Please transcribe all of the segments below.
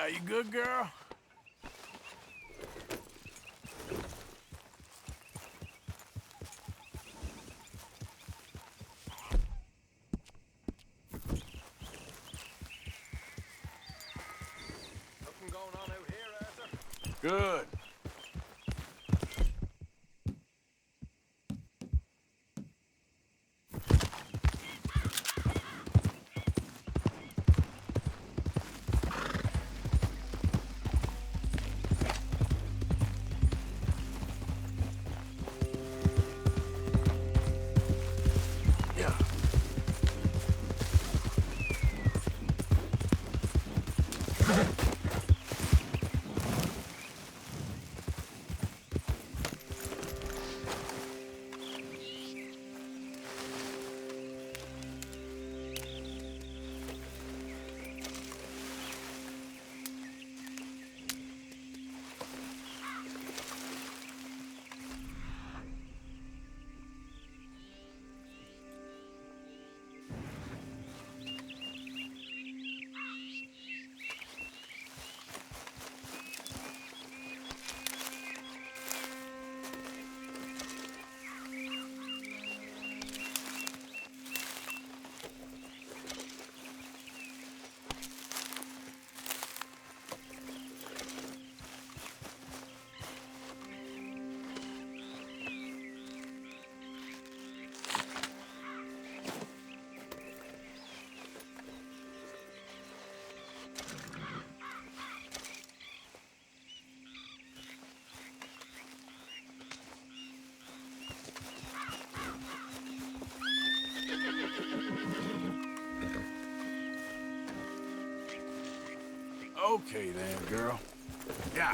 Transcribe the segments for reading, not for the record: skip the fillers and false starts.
You good, girl? Nothing going on out here, Arthur? Good. Okay then, girl. Yeah.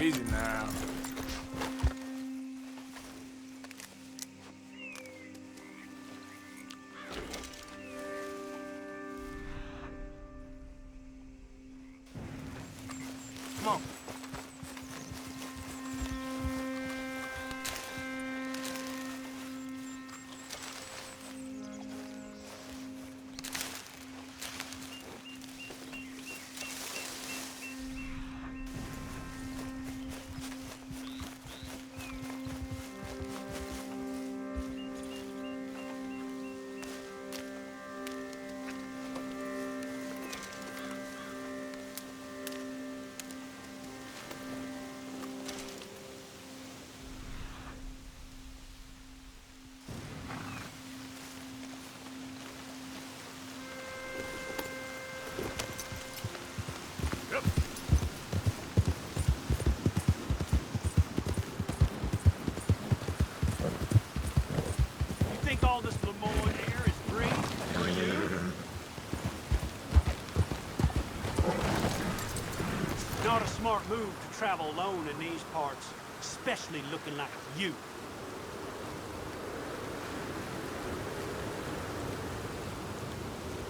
Easy now. Come on. All this Lemoyne air is free for you? Not a smart move to travel alone in these parts, especially looking like you.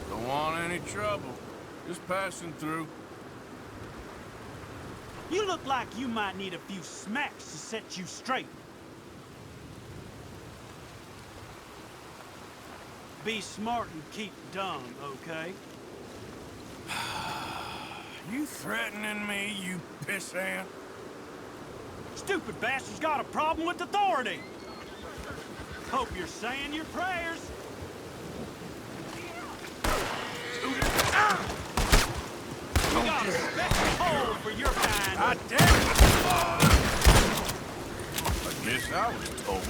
Don't want any trouble. Just passing through. You look like you might need a few smacks to set you straight. Be smart and keep dumb, okay? You threatening me, you pissant? Stupid bastard's got a problem with authority. Hope you're saying your prayers. We got a special hole for your kind. I damn it! I guess I was told.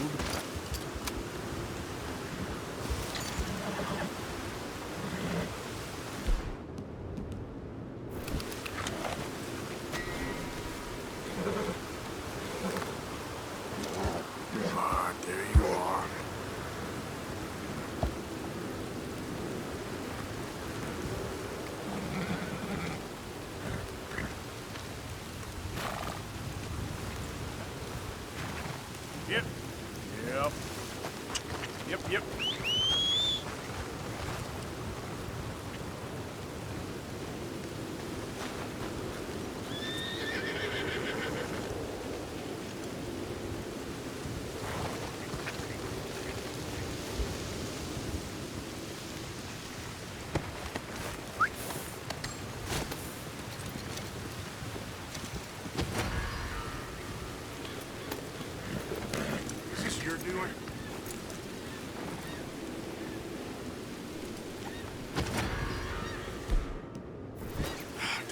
Yep.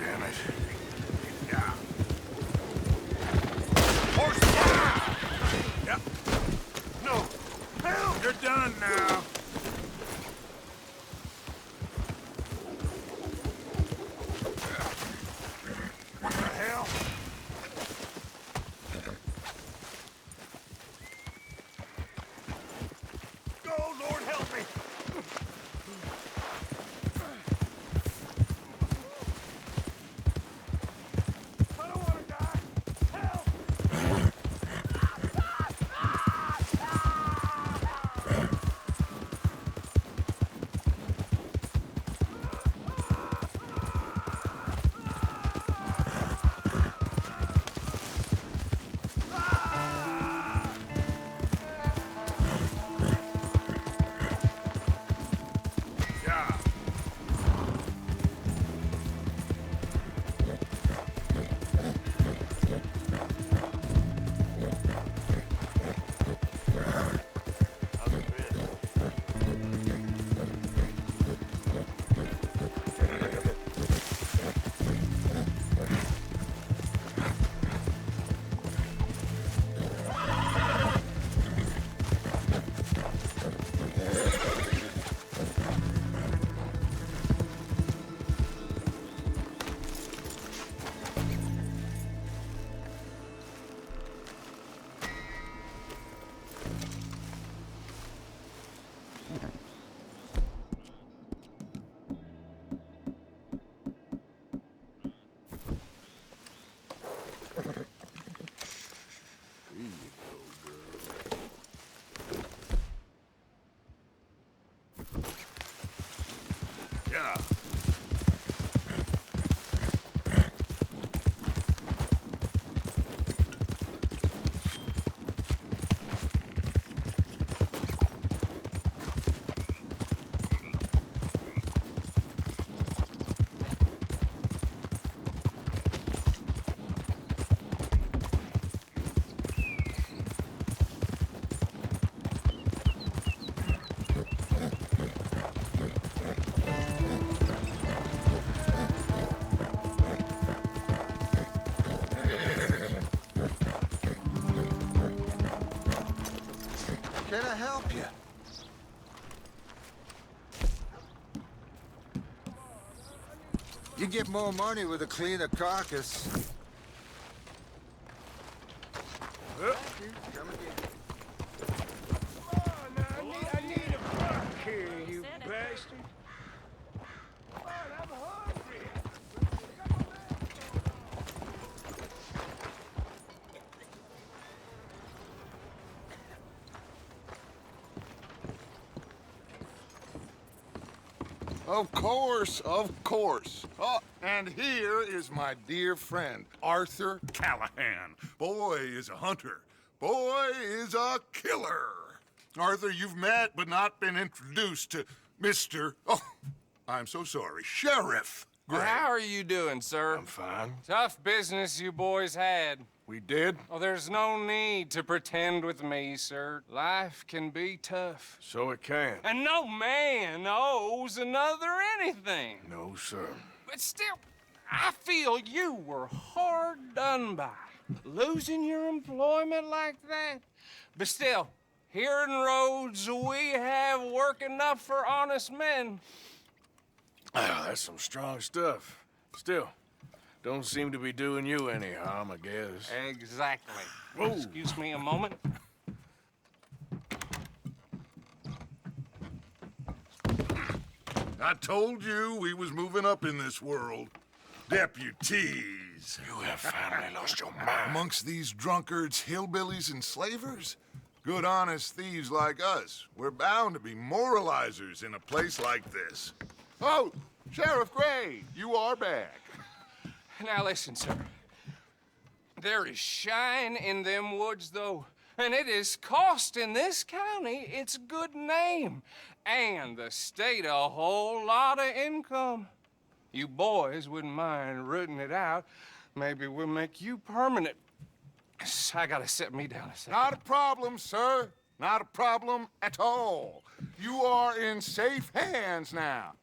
damn it. Yeah. Horse! Yep. No. Help! You're done now. What the hell? Oh, Lord, help me! I don't want to die! Help! Yeah. Yeah. Can I help you? You get more money with a cleaner carcass. Come again. I need a buck here, you bastard. Come on, I'm hungry. Of course, of course. Oh, and here is my dear friend, Arthur Callahan. Boy is a hunter. Boy is a killer. Arthur, you've met but not been introduced to Mr. Oh, I'm so sorry, Sheriff Gray. How are you doing, sir? I'm fine. Tough business you boys had. We did? Oh, there's no need to pretend with me, sir. Life can be tough. So it can. And no man owes another anything. No, sir. But still, I feel you were hard done by. Losing your employment like that. But still, here in Rhodes, we have work enough for honest men. Ah, that's some strong stuff. Still, don't seem to be doing you any harm, I guess. Exactly. Whoa. Excuse me a moment. I told you we was moving up in this world. Deputies. You have finally lost your mind. Amongst these drunkards, hillbillies, and slavers? Good, honest thieves like us. We're bound to be moralizers in a place like this. Oh, Sheriff Gray, you are back. Now listen, sir. There is shine in them woods, though, and it is costing this county its good name and the state a whole lot of income. You boys wouldn't mind rooting it out. Maybe we'll make you permanent. I gotta sit me down a second. Not a problem, sir. Not a problem at all. You are in safe hands now.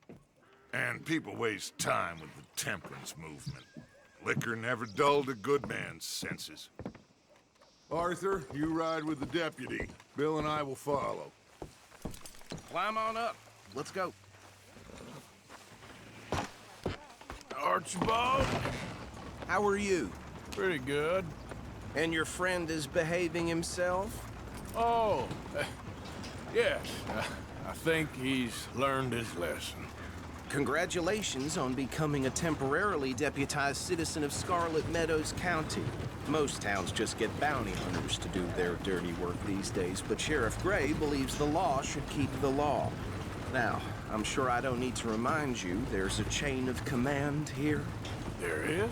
And people waste time with the temperance movement. Liquor never dulled a good man's senses. Arthur, you ride with the deputy. Bill and I will follow. Climb on up. Let's go. Archibald? How are you? Pretty good. And your friend is behaving himself? Oh, yes. I think he's learned his lesson. Congratulations on becoming a temporarily deputized citizen of Scarlet Meadows County. Most towns just get bounty hunters to do their dirty work these days, but Sheriff Gray believes the law should keep the law. Now, I'm sure I don't need to remind you there's a chain of command here. There is?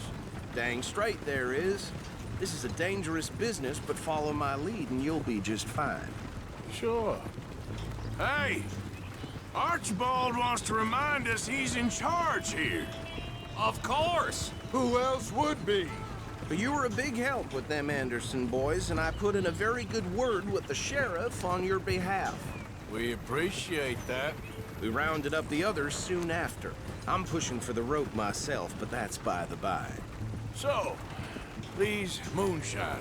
Dang straight there is. This is a dangerous business, but follow my lead and you'll be just fine. Sure. Hey! Archibald wants to remind us he's in charge here. Of course. Who else would be? But you were a big help with them Anderson boys, and I put in a very good word with the sheriff on your behalf. We appreciate that. We rounded up the others soon after. I'm pushing for the rope myself, but that's by the by. So, these moonshiners.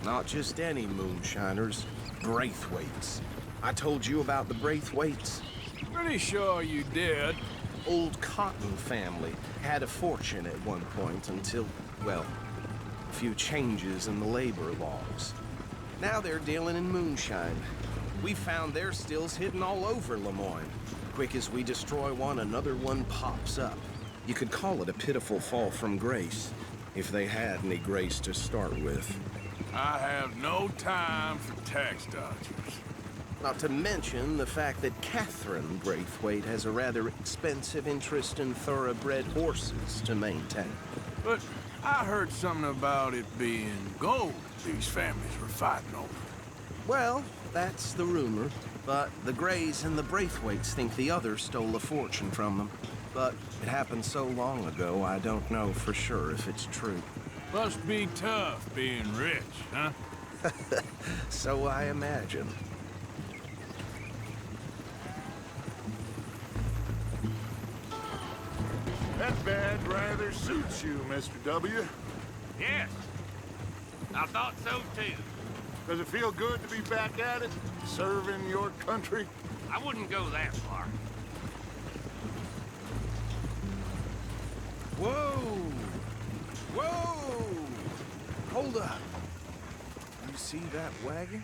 Not just any moonshiners, Braithwaites. I told you about the Braithwaites. Pretty sure you did. Old Cotton family had a fortune at one point until, well, a few changes in the labor laws. Now they're dealing in moonshine. We found their stills hidden all over Lemoyne. Quick as we destroy one, another one pops up. You could call it a pitiful fall from grace, if they had any grace to start with. I have no time for tax dodgers. Not to mention the fact that Catherine Braithwaite has a rather expensive interest in thoroughbred horses to maintain. But I heard something about it being gold these families were fighting over. Well, that's the rumor, but the Grays and the Braithwaites think the other stole a fortune from them. But it happened so long ago, I don't know for sure if it's true. Must be tough being rich, huh? So I imagine. That bad rather suits you, Mr. W. Yes. I thought so too. Does it feel good to be back at it, serving your country? I wouldn't go that far. Whoa! Whoa! Hold up. You see that wagon?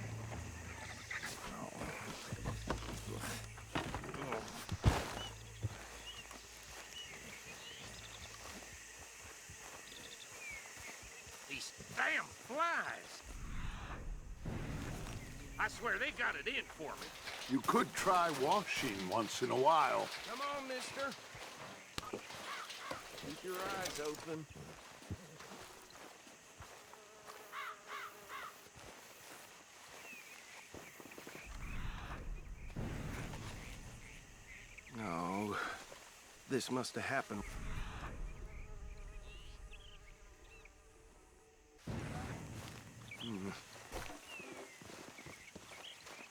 These damn flies. I swear they got it in for me. You could try washing once in a while. Come on, mister. Keep your eyes open. No, this must have happened.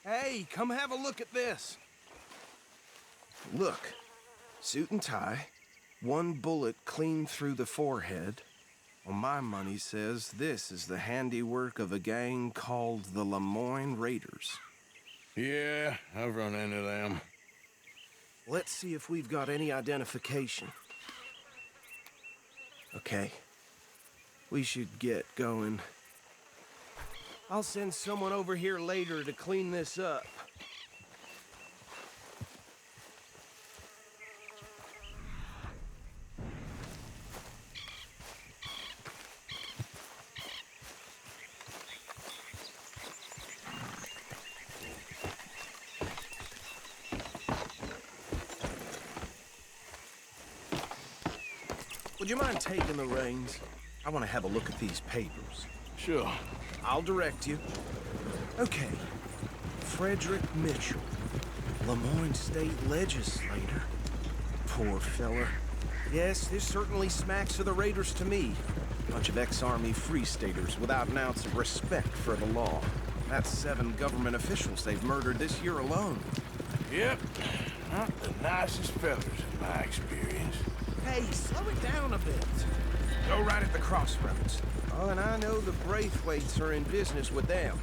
Hey, come have a look at this. Look, suit and tie, one bullet clean through the forehead. Well, my money says this is the handiwork of a gang called the Lemoyne Raiders. Yeah, I've run into them. Let's see if we've got any identification. Okay. We should get going. I'll send someone over here later to clean this up. Would you mind taking the reins? I want to have a look at these papers. Sure. I'll direct you. Okay. Frederick Mitchell, Lemoyne State Legislator. Poor fella. Yes, this certainly smacks of the Raiders to me. Bunch of ex-Army Free Staters without an ounce of respect for the law. That's 7 government officials they've murdered this year alone. Yep. Not the nicest fellas in my experience. Hey, slow it down a bit. Go right at the crossroads. Oh, and I know the Braithwaites are in business with them.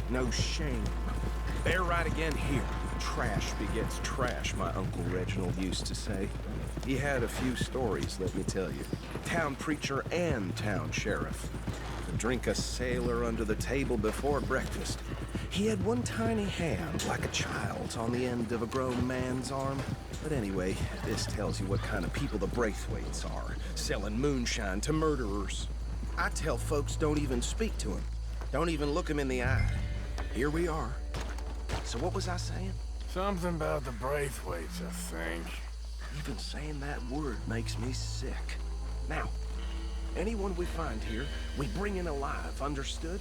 No shame. They're right again here. Trash begets trash, my Uncle Reginald used to say. He had a few stories, let me tell you. Town preacher and town sheriff. To drink a sailor under the table before breakfast. He had one tiny hand, like a child's, on the end of a grown man's arm. But anyway, this tells you what kind of people the Braithwaites are, selling moonshine to murderers. I tell folks don't even speak to him. Don't even look him in the eye. Here we are. So what was I saying? Something about the Braithwaites, I think. Even saying that word makes me sick. Now, anyone we find here, we bring in alive, understood?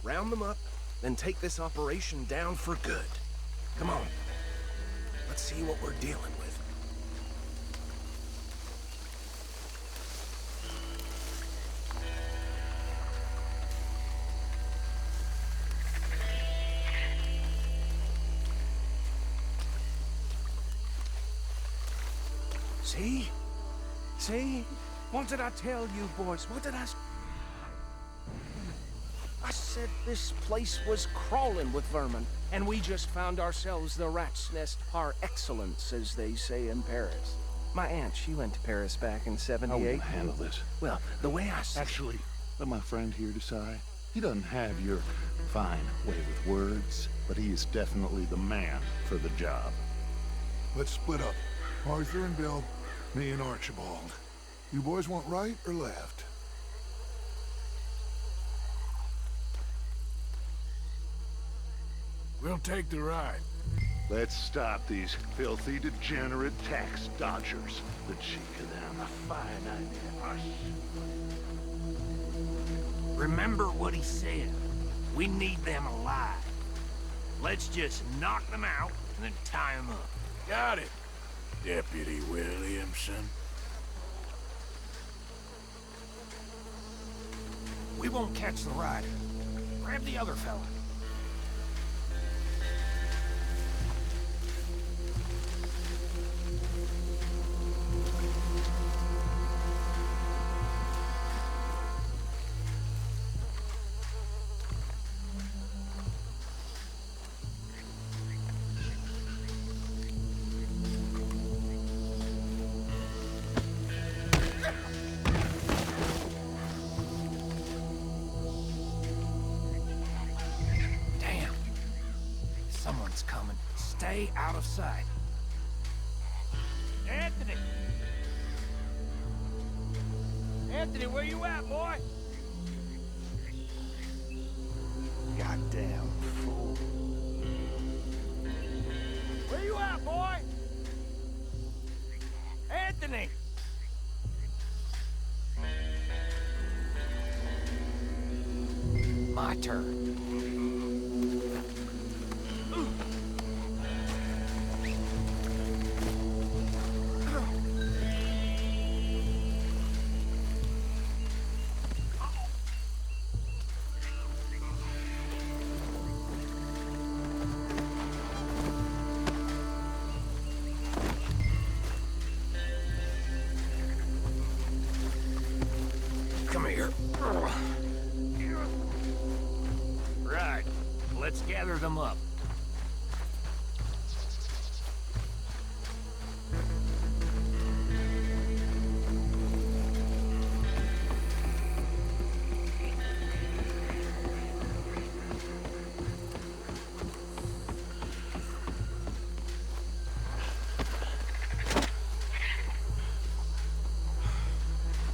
Round them up, then take this operation down for good. Come on. Let's see what we're dealing with. See? See? What did I tell you, boys? What did I said this place was crawling with vermin, and we just found ourselves the rat's nest par excellence, as they say in Paris. My aunt, she went to Paris back in How '78. will handle this? Well, the way I see Actually, let my friend here decide. He doesn't have your fine way with words, but he is definitely the man for the job. Let's split up. Arthur and Bill, me and Archibald. You boys want right or left? We'll take the ride. Let's stop these filthy, degenerate tax dodgers. The cheek of them, a fine idea. Remember what he said. We need them alive. Let's just knock them out and then tie them up. Got it, Deputy Williamson. We won't catch the rider. Grab the other fella. Someone's coming. Stay out of sight. Anthony! Anthony, where you at, boy? Goddamn fool. Where you at, boy? Anthony! My turn. Come here. Right. Let's gather them up.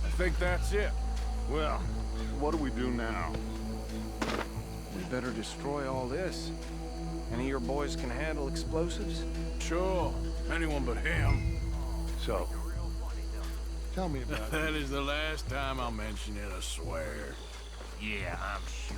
I think that's it. Well, what do we do now? we better destroy all this. Any of your boys can handle explosives? Sure, anyone but him. So, tell me about it. That is the last time I'll mention it, I swear. Yeah, I'm sure.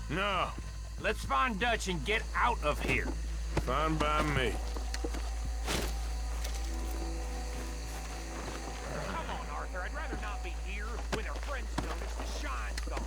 No, Let's find Dutch and get out of here. fine by me. Come on, Arthur. I'd rather not be here when our friends notice the shine's gone.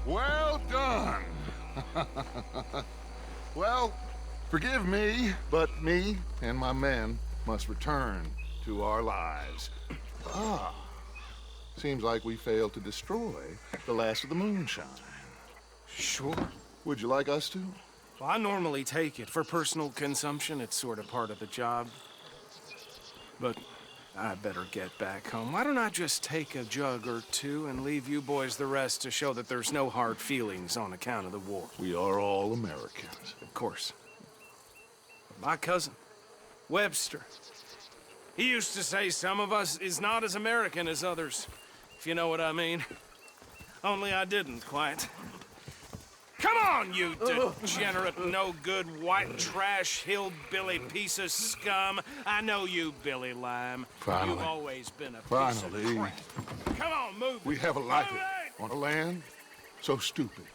Well done. Well, forgive me, but me and my men must return to our lives. Ah, seems like we failed to destroy the last of the moonshine. Sure. Would you like us to? Well, I normally take it for personal consumption. It's sort of part of the job. But I better get back home. Why don't I just take a jug or two and leave you boys the rest to show that there's no hard feelings on account of the war? We are all Americans. Of course. But my cousin, Webster, he used to say some of us is not as American as others, if you know what I mean. Only I didn't quite. Come on, you degenerate, no-good, white trash, hillbilly piece of scum. I know you, Billy Lime. Finally. You've always been a piece Finally. of crap. Come on, move We it. have a life Move it! on a land so stupid,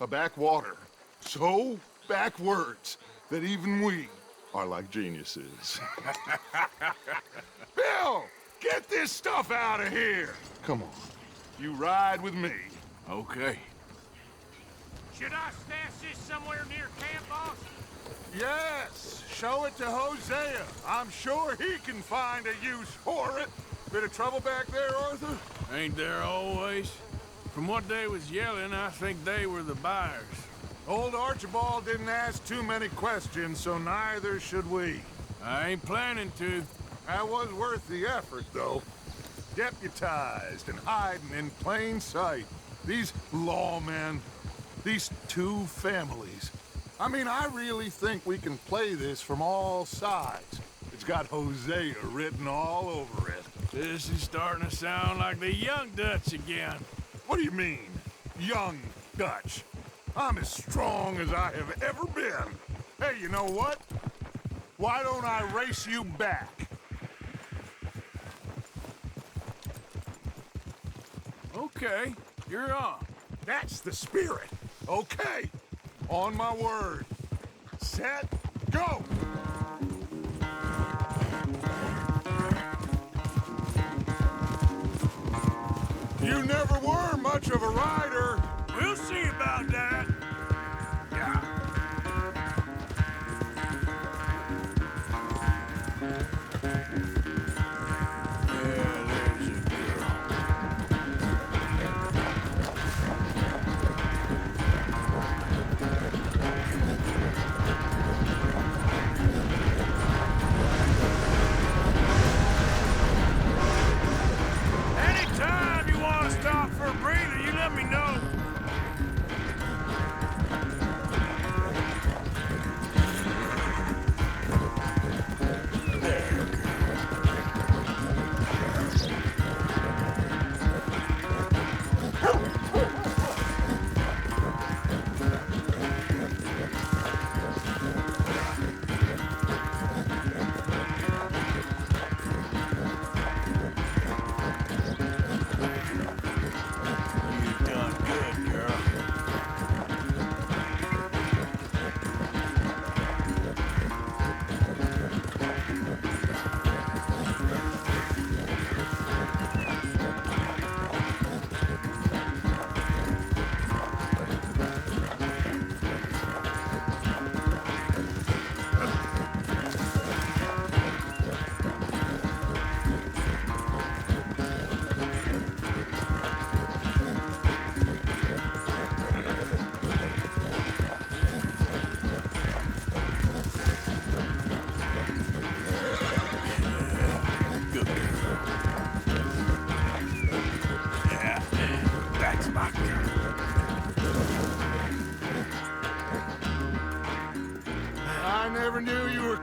a backwater so backwards that even we are like geniuses. Bill, get this stuff out of here. Come on, you ride with me. Okay. Should I stash this somewhere near camp, boss? Yes, show it to Hosea. I'm sure he can find a use for it. Bit of trouble back there, Arthur? Ain't there always? From what they was yelling, I think they were the buyers. Old Archibald didn't ask too many questions, so neither should we. I ain't planning to. That was worth the effort, though. Deputized and hiding in plain sight. These lawmen, these two families. I mean, I really think we can play this from all sides. It's got Hosea written all over it. This is starting to sound like the young Dutch again. What do you mean, young Dutch? I'm as strong as I have ever been. Hey, you know what? Why don't I race you back? Okay, you're on. That's the spirit. Okay, on my word. Set, go! You never were much of a rider. We'll see about that.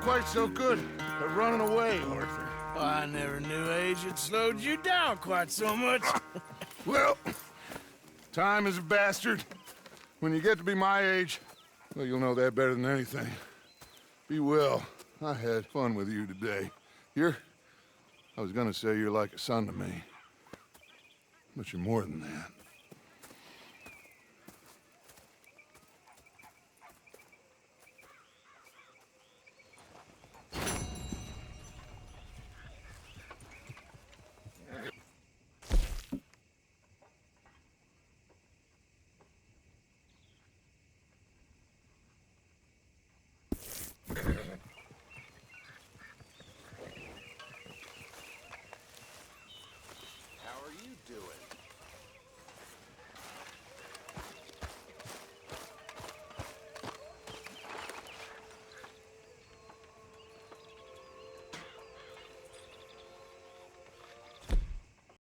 quite so good at running away, Arthur. I never knew age had slowed you down quite so much. Well, time is a bastard. When you get to be my age, well, you'll know that better than anything. Be well. I had fun with you today. I was gonna say you're like a son to me. But you're more than that.